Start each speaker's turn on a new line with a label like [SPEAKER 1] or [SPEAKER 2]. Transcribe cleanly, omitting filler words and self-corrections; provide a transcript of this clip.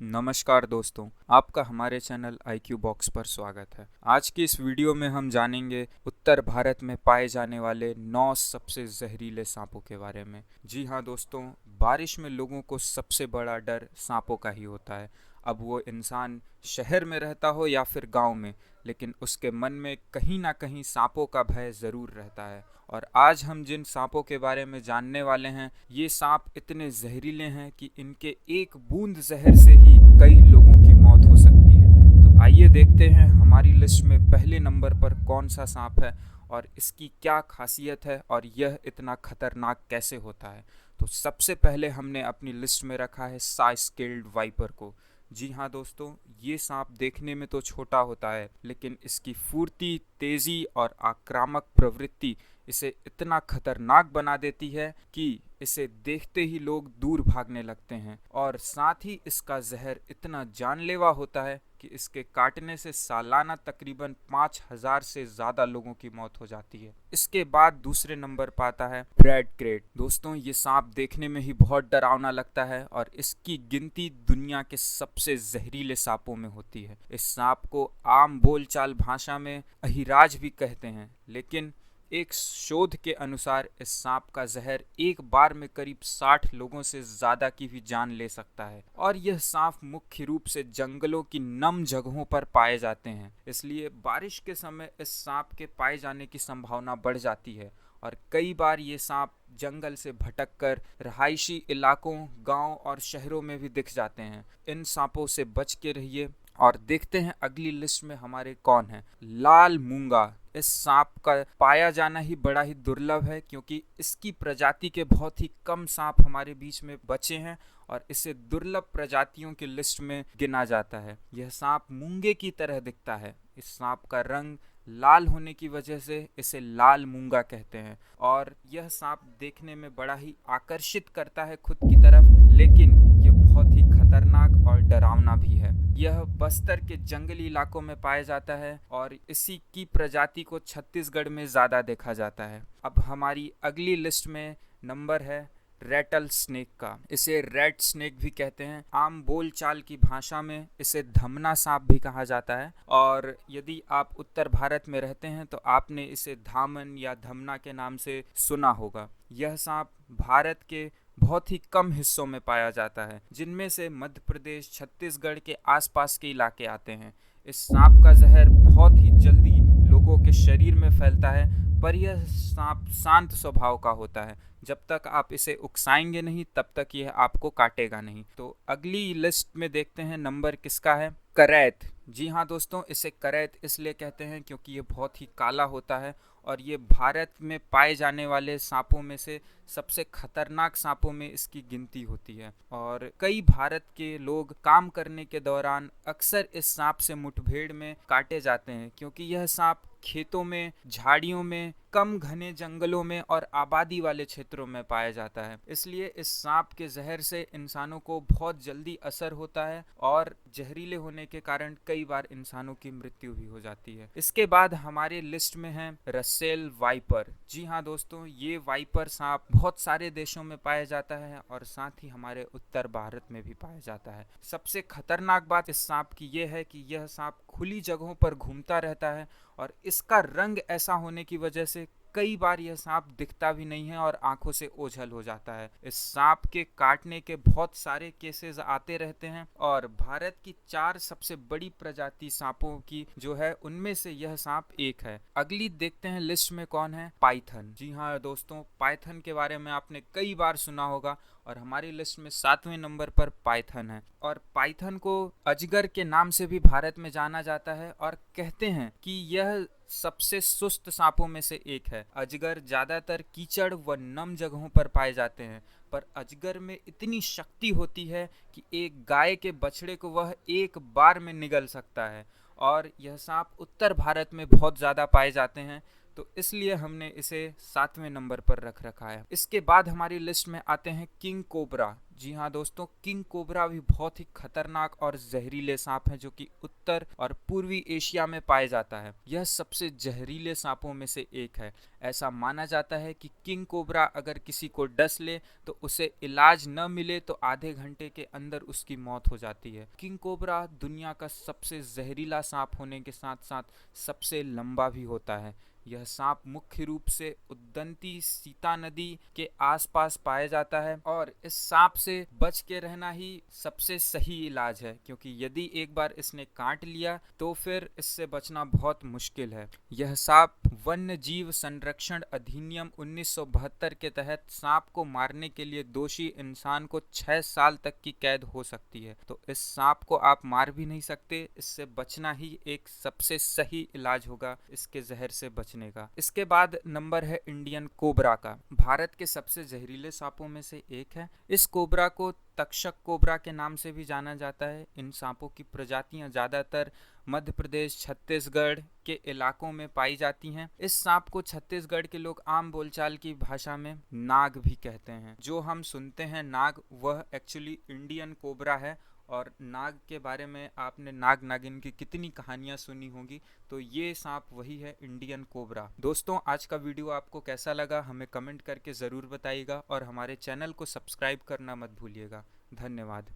[SPEAKER 1] नमस्कार दोस्तों, आपका हमारे चैनल IQ बॉक्स पर स्वागत है। आज की इस वीडियो में हम जानेंगे उत्तर भारत में पाए जाने वाले 9 सबसे जहरीले सांपों के बारे में। जी हाँ दोस्तों, बारिश में लोगों को सबसे बड़ा डर सांपों का ही होता है। अब वो इंसान शहर में रहता हो या फिर गांव में, लेकिन उसके मन में कहीं ना कहीं सांपों का भय ज़रूर रहता है। और आज हम जिन सांपों के बारे में जानने वाले हैं, ये सांप इतने जहरीले हैं कि इनके एक बूंद जहर से ही कई लोगों की मौत हो सकती है। तो आइए देखते हैं हमारी लिस्ट में पहले नंबर पर कौन सा सांप है और इसकी क्या खासियत है और यह इतना खतरनाक कैसे होता है। तो सबसे पहले हमने अपनी लिस्ट में रखा है साई स्केल्ड वाइपर को। जी हाँ दोस्तों, ये सांप देखने में तो छोटा होता है, लेकिन इसकी फुर्ती, तेज़ी और आक्रामक प्रवृत्ति इसे इतना खतरनाक बना देती है कि इसे देखते ही लोग दूर भागने लगते हैं। और साथ ही इसका जहर इतना जानलेवा होता है कि इसके काटने से सालाना तकरीबन 5,000 से ज़्यादा लोगों की मौत हो जाती है। इसके बाद दूसरे नंबर पर आता है रेड क्रेट। दोस्तों, ये सांप देखने में ही बहुत डरावना लगता है और इसकी गिनती दुनिया के सबसे जहरीले सांपों में होती है। इस सांप को आम बोलचाल भाषा में अहिराज भी कहते हैं, लेकिन एक शोध के अनुसार इस सांप का जहर एक बार में करीब 60 लोगों से ज़्यादा की भी जान ले सकता है। और यह सांप मुख्य रूप से जंगलों की नम जगहों पर पाए जाते हैं, इसलिए बारिश के समय इस सांप के पाए जाने की संभावना बढ़ जाती है। और कई बार ये सांप जंगल से भटककर रहायशी इलाकों, गांव और शहरों में भी दिख जाते हैं। इन सांपों से बच के रहिए। और देखते हैं अगली लिस्ट में हमारे कौन है। लाल मूंगा। इस सांप का पाया जाना ही बड़ा ही दुर्लभ है, क्योंकि इसकी प्रजाति के बहुत ही कम सांप हमारे बीच में बचे हैं और इसे दुर्लभ प्रजातियों की लिस्ट में गिना जाता है। यह सांप मूंगे की तरह दिखता है। इस सांप का रंग लाल होने की वजह से इसे लाल मूंगा कहते हैं। और यह सांप देखने में बड़ा ही आकर्षित करता है खुद की तरफ, लेकिन यह बहुत ही खतरनाक और डरावना भी है। यह बस्तर के जंगली इलाकों में पाया जाता है और इसी की प्रजाति को छत्तीसगढ़ में ज़्यादा देखा जाता है। अब हमारी अगली लिस्ट में नंबर है रेटल स्नेक का। इसे रेड स्नेक भी कहते हैं। आम बोलचाल की भाषा में इसे धमना सांप भी कहा जाता है। और यदि आप उत्तर भारत में रहते हैं तो आपने इसे धामन या धमना के नाम से सुना होगा। यह सांप भारत के बहुत ही कम हिस्सों में पाया जाता है, जिनमें से मध्य प्रदेश, छत्तीसगढ़ के आसपास के इलाके आते हैं। इस सांप का जहर बहुत ही जल्दी लोगों के शरीर में फैलता है, पर यह सांप शांत स्वभाव का होता है। जब तक आप इसे उकसाएंगे नहीं, तब तक यह आपको काटेगा नहीं। तो अगली लिस्ट में देखते हैं नंबर किसका है। करैत। जी हाँ दोस्तों, इसे करैत इसलिए कहते हैं क्योंकि ये बहुत ही काला होता है और ये भारत में पाए जाने वाले सांपों में से सबसे खतरनाक सांपों में इसकी गिनती होती है। और कई भारत के लोग काम करने के दौरान अक्सर इस सांप से मुठभेड़ में काटे जाते हैं, क्योंकि यह सांप खेतों में, झाड़ियों में, कम घने जंगलों में और आबादी वाले क्षेत्रों में पाया जाता है। इसलिए इस सांप के जहर से इंसानों को बहुत जल्दी असर होता है और जहरीले होने के कारण कई बार इंसानों की मृत्यु भी हो जाती है। इसके बाद हमारे लिस्ट में है रसेल वाइपर। जी हाँ दोस्तों, ये वाइपर सांप बहुत सारे देशों में पाया जाता है और साथ ही हमारे उत्तर भारत में भी पाया जाता है। सबसे खतरनाक बात इस सांप की यह है कि यह सांप खुली जगहों पर घूमता रहता है और इसका रंग ऐसा होने की वजह से कई बार यह सांप दिखता भी नहीं है और आंखों से ओझल हो जाता है। इस सांप के काटने के बहुत सारे केसेस आते रहते हैं और भारत की 4 सबसे बड़ी प्रजाति सांपों की जो है, उनमें से यह सांप एक है। अगली देखते हैं लिस्ट में कौन है। पाइथन। जी हाँ दोस्तों, पाइथन के बारे में आपने कई बार सुना होगा और हमारी लिस्ट में 7वें नंबर पर पाइथन है। और पाइथन को अजगर के नाम से भी भारत में जाना जाता है और कहते हैं कि यह सबसे सुस्त सांपों में से एक है। अजगर ज्यादातर कीचड़ व नम जगहों पर पाए जाते हैं, पर अजगर में इतनी शक्ति होती है कि एक गाय के बछड़े को वह एक बार में निगल सकता है। और यह सांप उत्तर भारत में बहुत ज़्यादा पाए जाते हैं, तो इसलिए हमने इसे 7वें नंबर पर रख रखा है। इसके बाद हमारी लिस्ट में आते हैं किंग कोबरा। जी हाँ दोस्तों, किंग कोबरा भी बहुत ही खतरनाक और जहरीले सांप हैं जो कि उत्तर और पूर्वी एशिया में पाए जाता है। यह सबसे जहरीले सांपों में से एक है। ऐसा माना जाता है कि किंग कोबरा अगर किसी को डस ले तो उसे इलाज न मिले तो आधे घंटे के अंदर उसकी मौत हो जाती है। किंग कोबरा दुनिया का सबसे जहरीला सांप होने के साथ साथ सबसे लंबा भी होता है। यह सांप मुख्य रूप से उद्दंती सीता नदी के आसपास पाया जाता है और इस सांप से बच के रहना ही सबसे सही इलाज है, क्योंकि यदि एक बार इसने काट लिया तो फिर इससे बचना बहुत मुश्किल है। यह सांप वन्य जीव संरक्षण अधिनियम 1972 के तहत सांप को मारने के लिए दोषी इंसान को 6 साल तक की कैद हो सकती है। तो इस सांप को आप मार भी नहीं सकते, इससे बचना ही एक सबसे सही इलाज होगा इसके जहर से बचने का। इसके बाद नंबर है इंडियन कोबरा का। भारत के सबसे जहरीले सांपों में से एक है। इस कोबरा को तक्षक कोबरा के नाम से भी जाना जाता है। इन सांपों की प्रजातियां ज्यादातर मध्य प्रदेश, छत्तीसगढ़ के इलाकों में पाई जाती हैं। इस सांप को छत्तीसगढ़ के लोग आम बोलचाल की भाषा में नाग भी कहते हैं। जो हम सुनते हैं नाग, वह एक्चुअली इंडियन कोबरा है। और नाग के बारे में आपने नाग नागिन की कितनी कहानियां सुनी होंगी, तो ये सांप वही है, इंडियन कोबरा। दोस्तों, आज का वीडियो आपको कैसा लगा हमें कमेंट करके ज़रूर बताइएगा और हमारे चैनल को सब्सक्राइब करना मत भूलिएगा। धन्यवाद।